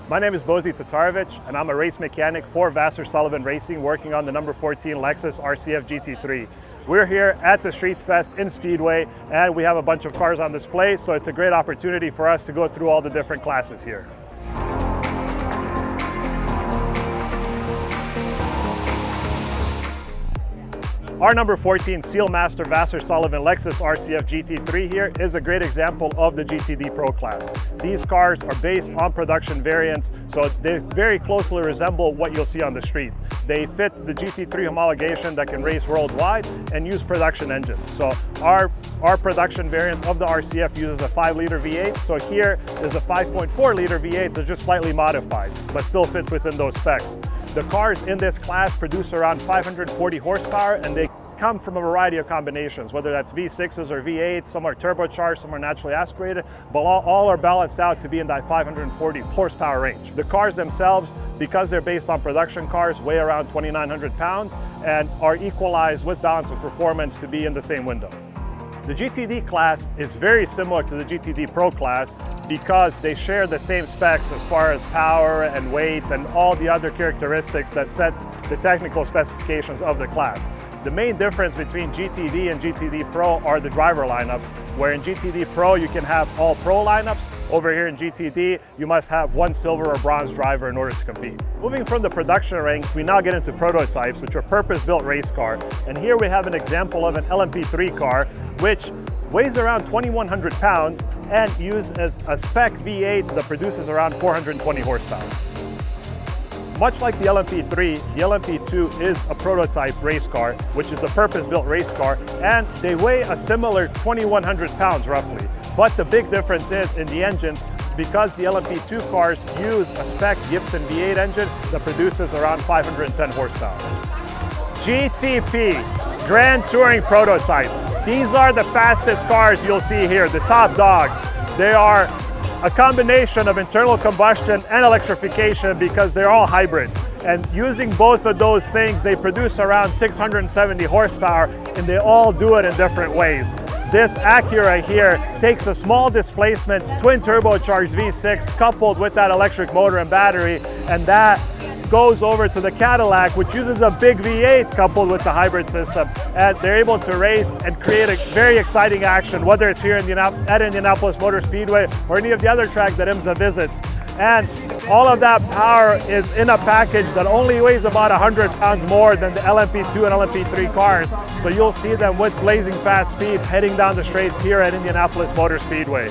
My name is Bozi Tatarevic, and I'm a race mechanic for Vasser Sullivan Racing, working on the number 14 Lexus RCF GT3. We're here at the Street Fest in Speedway, and we have a bunch of cars on display, so it's a great opportunity for us to go through all the different classes here. Our number 14 Sealmaster Vasser Sullivan Lexus RCF GT3 here is a great example of the GTD Pro class. These cars are based on production variants, so they very closely resemble what you'll see on the street. They fit the GT3 homologation that can race worldwide and use production engines. So our production variant of the RCF uses a 5-liter V8, so here is a 5.4-liter V8 that's just slightly modified, but still fits within those specs. The cars in this class produce around 540 horsepower, and they come from a variety of combinations, whether that's V6s or V8s, some are turbocharged, some are naturally aspirated, but all are balanced out to be in that 540 horsepower range. The cars themselves, because they're based on production cars, weigh around 2,900 pounds and are equalized with balance of performance to be in the same window. The GTD class is very similar to the GTD Pro class because they share the same specs as far as power and weight and all the other characteristics that set the technical specifications of the class. The main difference between GTD and GTD Pro are the driver lineups, where in GTD Pro you can have all Pro lineups. Over here in GTD, you must have one silver or bronze driver in order to compete. Moving from the production ranks, we now get into prototypes, which are purpose-built race car. And here we have an example of an LMP3 car, which weighs around 2,100 pounds and uses a spec V8 that produces around 420 horsepower. Much like the LMP3, the LMP2 is a prototype race car, which is a purpose-built race car, and they weigh a similar 2,100 pounds roughly. But the big difference is in the engines, because the LMP2 cars use a spec Gibson V8 engine that produces around 510 horsepower. GTP, Grand Touring Prototype. These are the fastest cars you'll see here, the top dogs. They are a combination of internal combustion and electrification because they're all hybrids. And using both of those things, they produce around 670 horsepower, and they all do it in different ways. This Acura here takes a small displacement, twin turbocharged V6 coupled with that electric motor and battery, and that goes over to the Cadillac, which uses a big V8 coupled with the hybrid system. And they're able to race and create a very exciting action, whether it's here in at Indianapolis Motor Speedway or any of the other tracks that IMSA visits. And all of that power is in a package that only weighs about 100 pounds more than the LMP2 and LMP3 cars. So you'll see them with blazing fast speed heading down the straights here at Indianapolis Motor Speedway.